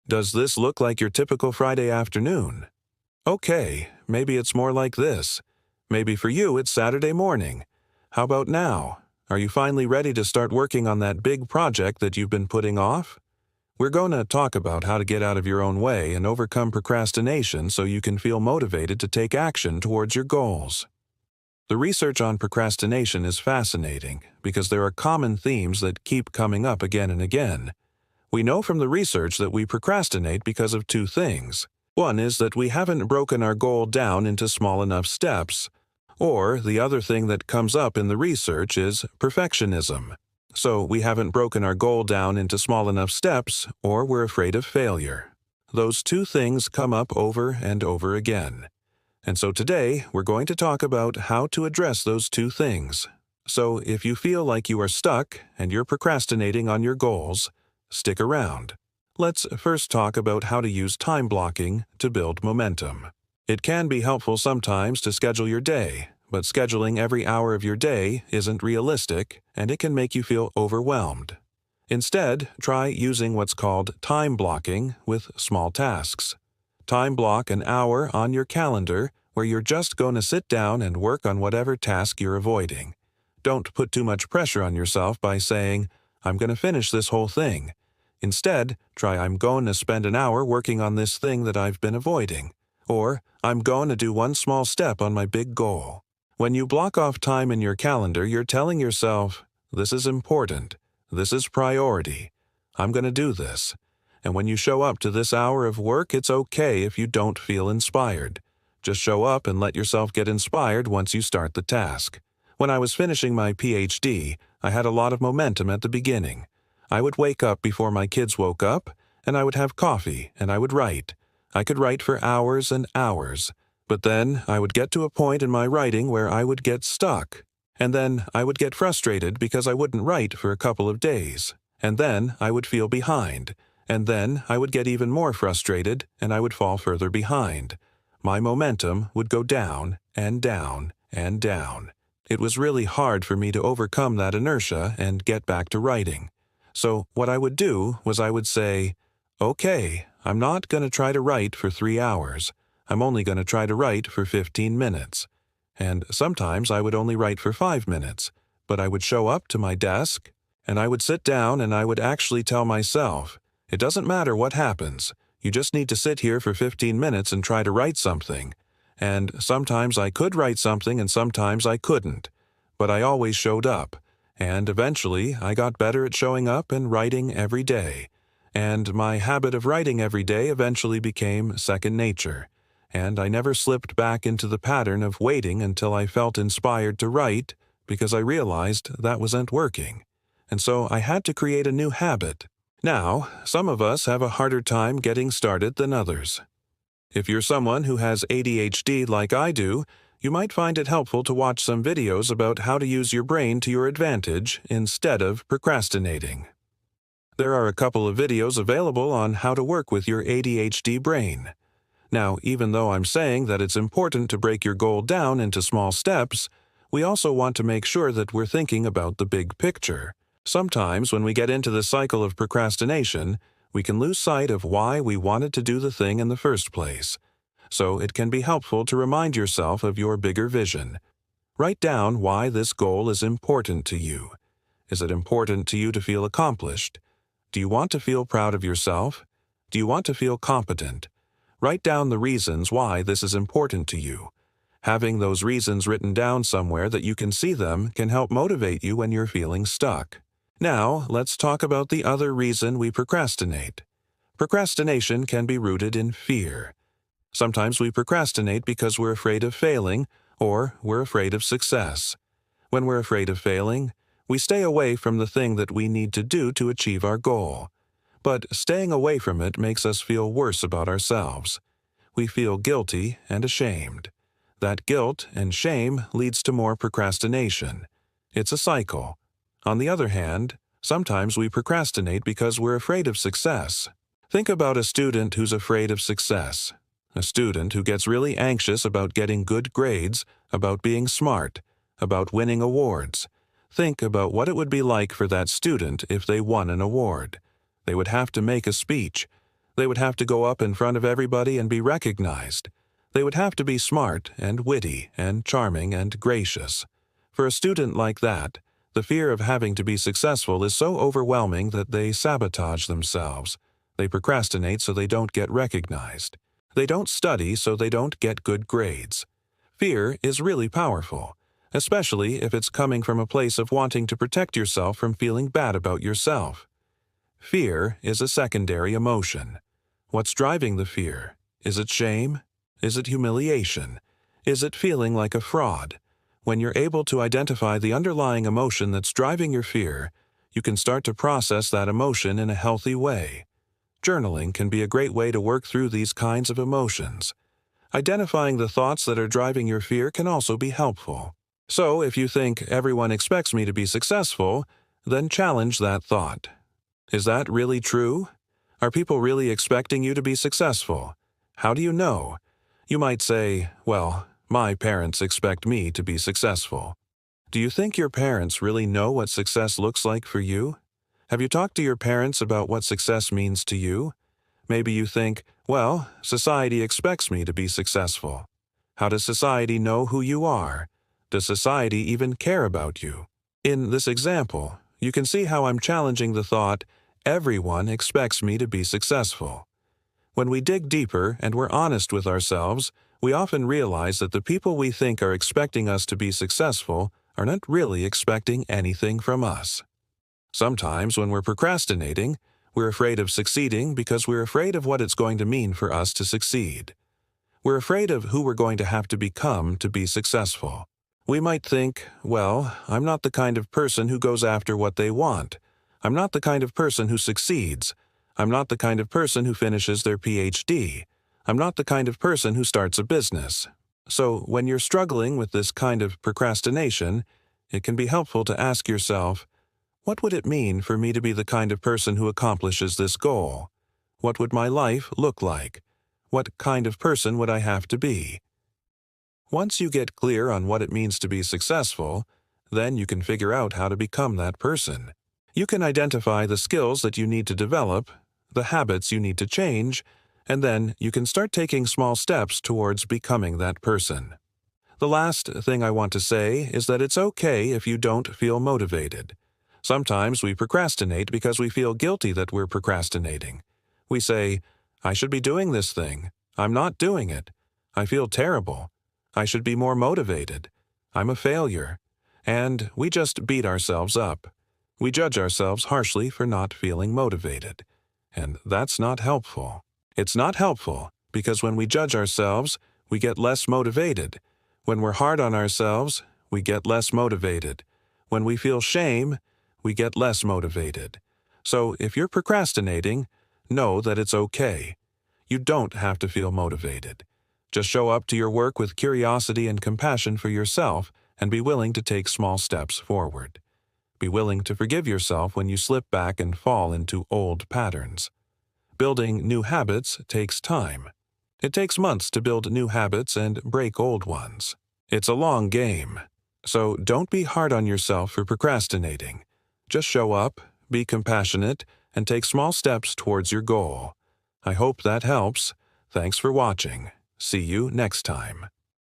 Does this look like your typical Friday afternoon? Okay, maybe it's more like this. Maybe for you it's Saturday morning. How about now? Are you finally ready to start working on that big project that you've been putting off? We're going to talk about how to get out of your own way and overcome procrastination so you can feel motivated to take action towards your goals. The research on procrastination is fascinating because there are common themes that keep coming up again and again. We know from the research that we procrastinate because of two things. One is that we haven't broken our goal down into small enough steps, or the other thing that comes up in the research is perfectionism. So we haven't broken our goal down into small enough steps, or we're afraid of failure. Those two things come up over and over again. And so today, we're going to talk about how to address those two things. So if you feel like you are stuck and you're procrastinating on your goals, stick around. Let's first talk about how to use time blocking to build momentum. It can be helpful sometimes to schedule your day, but scheduling every hour of your day isn't realistic, and it can make you feel overwhelmed. Instead, try using what's called time blocking with small tasks. Time block an hour on your calendar where you're just going to sit down and work on whatever task you're avoiding. Don't put too much pressure on yourself by saying, "I'm going to finish this whole thing." Instead, try, "I'm going to spend an hour working on this thing that I've been avoiding," or "I'm going to do one small step on my big goal." When you block off time in your calendar, you're telling yourself, "This is important. This is priority. I'm going to do this." And when you show up to this hour of work, it's okay if you don't feel inspired. Just show up and let yourself get inspired once you start the task. When I was finishing my PhD, I had a lot of momentum at the beginning. I would wake up before my kids woke up, and I would have coffee, and I would write. I could write for hours and hours. But then I would get to a point in my writing where I would get stuck. And then I would get frustrated because I wouldn't write for a couple of days. And then I would feel behind. And then I would get even more frustrated, and I would fall further behind. My momentum would go down and down and down. It was really hard for me to overcome that inertia and get back to writing. So what I would do was I would say, "Okay, I'm not going to try to write for 3 hours. I'm only going to try to write for 15 minutes. And sometimes I would only write for 5 minutes, but I would show up to my desk, and I would sit down and I would actually tell myself, "It doesn't matter what happens. You just need to sit here for 15 minutes and try to write something." And sometimes I could write something and sometimes I couldn't. But I always showed up. And eventually I got better at showing up and writing every day. And my habit of writing every day eventually became second nature. And I never slipped back into the pattern of waiting until I felt inspired to write, because I realized that wasn't working. And so I had to create a new habit. Now, some of us have a harder time getting started than others. If you're someone who has ADHD like I do, you might find it helpful to watch some videos about how to use your brain to your advantage instead of procrastinating. There are a couple of videos available on how to work with your ADHD brain. Now, even though I'm saying that it's important to break your goal down into small steps, we also want to make sure that we're thinking about the big picture. Sometimes when we get into the cycle of procrastination, we can lose sight of why we wanted to do the thing in the first place. So it can be helpful to remind yourself of your bigger vision. Write down why this goal is important to you. Is it important to you to feel accomplished? Do you want to feel proud of yourself? Do you want to feel competent? Write down the reasons why this is important to you. Having those reasons written down somewhere that you can see them can help motivate you when you're feeling stuck. Now, let's talk about the other reason we procrastinate. Procrastination can be rooted in fear. Sometimes we procrastinate because we're afraid of failing, or we're afraid of success. When we're afraid of failing, we stay away from the thing that we need to do to achieve our goal. But staying away from it makes us feel worse about ourselves. We feel guilty and ashamed. That guilt and shame leads to more procrastination. It's a cycle. On the other hand, sometimes we procrastinate because we're afraid of success. Think about a student who's afraid of success. A student who gets really anxious about getting good grades, about being smart, about winning awards. Think about what it would be like for that student if they won an award. They would have to make a speech. They would have to go up in front of everybody and be recognized. They would have to be smart and witty and charming and gracious. For a student like that, the fear of having to be successful is so overwhelming that they sabotage themselves. They procrastinate so they don't get recognized. They don't study so they don't get good grades. Fear is really powerful, especially if it's coming from a place of wanting to protect yourself from feeling bad about yourself. Fear is a secondary emotion. What's driving the fear? Is it shame? Is it humiliation? Is it feeling like a fraud? When you're able to identify the underlying emotion that's driving your fear, you can start to process that emotion in a healthy way. Journaling can be a great way to work through these kinds of emotions. Identifying the thoughts that are driving your fear can also be helpful. So, if you think everyone expects me to be successful, then challenge that thought. Is that really true? Are people really expecting you to be successful? How do you know? You might say, well, my parents expect me to be successful. Do you think your parents really know what success looks like for you? Have you talked to your parents about what success means to you? Maybe you think, well, society expects me to be successful. How does society know who you are? Does society even care about you? In this example, you can see how I'm challenging the thought, everyone expects me to be successful. When we dig deeper and we're honest with ourselves, we often realize that the people we think are expecting us to be successful are not really expecting anything from us. Sometimes when we're procrastinating, we're afraid of succeeding because we're afraid of what it's going to mean for us to succeed. We're afraid of who we're going to have to become to be successful. We might think, well, I'm not the kind of person who goes after what they want. I'm not the kind of person who succeeds. I'm not the kind of person who finishes their PhD. I'm not the kind of person who starts a business. So when you're struggling with this kind of procrastination, it can be helpful to ask yourself, what would it mean for me to be the kind of person who accomplishes this goal? What would my life look like? What kind of person would I have to be? Once you get clear on what it means to be successful, then you can figure out how to become that person. You can identify the skills that you need to develop, the habits you need to change, and then you can start taking small steps towards becoming that person. The last thing I want to say is that it's okay if you don't feel motivated. Sometimes we procrastinate because we feel guilty that we're procrastinating. We say, I should be doing this thing. I'm not doing it. I feel terrible. I should be more motivated. I'm a failure. And we just beat ourselves up. We judge ourselves harshly for not feeling motivated. And that's not helpful. It's not helpful because when we judge ourselves, we get less motivated. When we're hard on ourselves, we get less motivated. When we feel shame, we get less motivated. So if you're procrastinating, know that it's okay. You don't have to feel motivated. Just show up to your work with curiosity and compassion for yourself and be willing to take small steps forward. Be willing to forgive yourself when you slip back and fall into old patterns. Building new habits takes time. It takes months to build new habits and break old ones. It's a long game. So don't be hard on yourself for procrastinating. Just show up, be compassionate, and take small steps towards your goal. I hope that helps. Thanks for watching. See you next time.